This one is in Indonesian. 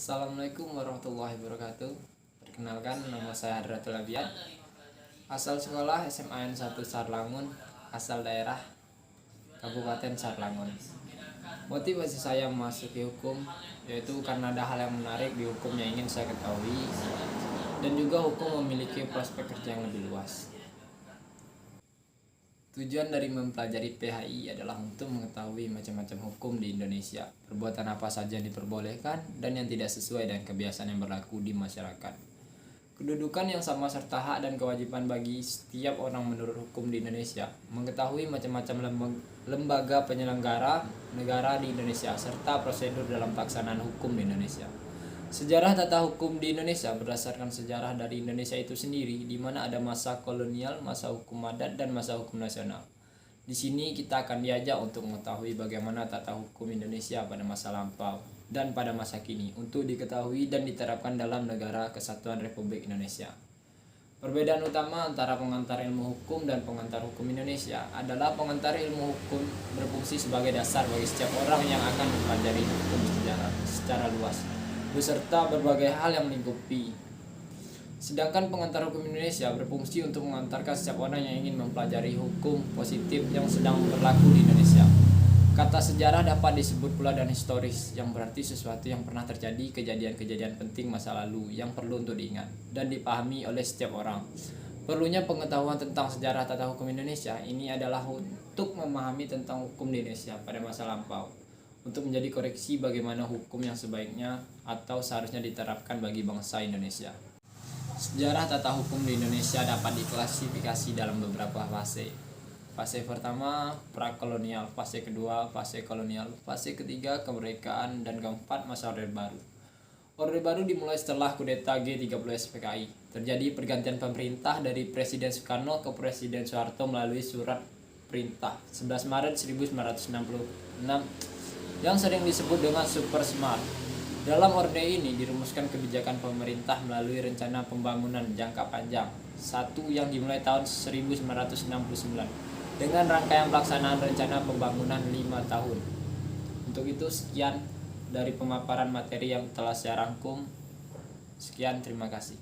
Assalamualaikum warahmatullahi wabarakatuh. Perkenalkan, nama saya Hadratul Abiad. Asal sekolah SMA N 1 Sarlangun, asal daerah Kabupaten Sarlangun. Motivasi saya memasuki hukum yaitu karena ada hal yang menarik di hukum yang ingin saya ketahui, dan juga hukum memiliki prospek kerja yang lebih luas. Tujuan dari mempelajari PHI adalah untuk mengetahui macam-macam hukum di Indonesia, perbuatan apa saja yang diperbolehkan dan yang tidak sesuai dengan kebiasaan yang berlaku di masyarakat. Kedudukan yang sama serta hak dan kewajiban bagi setiap orang menurut hukum di Indonesia, mengetahui macam-macam lembaga penyelenggara negara di Indonesia, serta prosedur dalam pelaksanaan hukum di Indonesia. Sejarah tata hukum di Indonesia berdasarkan sejarah dari Indonesia itu sendiri, di mana ada masa kolonial, masa hukum adat, dan masa hukum nasional. Di sini kita akan diajak untuk mengetahui bagaimana tata hukum Indonesia pada masa lampau dan pada masa kini untuk diketahui dan diterapkan dalam Negara Kesatuan Republik Indonesia. Perbedaan utama antara pengantar ilmu hukum dan pengantar hukum Indonesia adalah pengantar ilmu hukum berfungsi sebagai dasar bagi setiap orang yang akan mempelajari hukum secara luas, beserta berbagai hal yang melingkupi. Sedangkan pengantar hukum Indonesia berfungsi untuk mengantarkan setiap orang yang ingin mempelajari hukum positif yang sedang berlaku di Indonesia. Kata sejarah dapat disebut pula dan historis, yang berarti sesuatu yang pernah terjadi, kejadian-kejadian penting masa lalu yang perlu untuk diingat dan dipahami oleh setiap orang. Perlunya pengetahuan tentang sejarah tata hukum Indonesia ini adalah untuk memahami tentang hukum di Indonesia pada masa lampau, untuk menjadi koreksi bagaimana hukum yang sebaiknya atau seharusnya diterapkan bagi bangsa Indonesia. Sejarah tata hukum di Indonesia dapat diklasifikasi dalam beberapa fase. Fase pertama, prakolonial, fase kedua, fase kolonial, fase ketiga, kemerdekaan, dan keempat, masa Orde Baru. Orde Baru dimulai setelah kudeta G30 SPKI. Terjadi pergantian pemerintah dari Presiden Soekarno ke Presiden Soeharto melalui surat perintah 11 Maret 1966 yang sering disebut dengan Super Smart. Dalam orde ini dirumuskan kebijakan pemerintah melalui rencana pembangunan jangka panjang satu yang dimulai tahun 1969 dengan rangkaian pelaksanaan rencana pembangunan 5 tahun. Untuk itu sekian dari pemaparan materi yang telah saya rangkum. Sekian, terima kasih.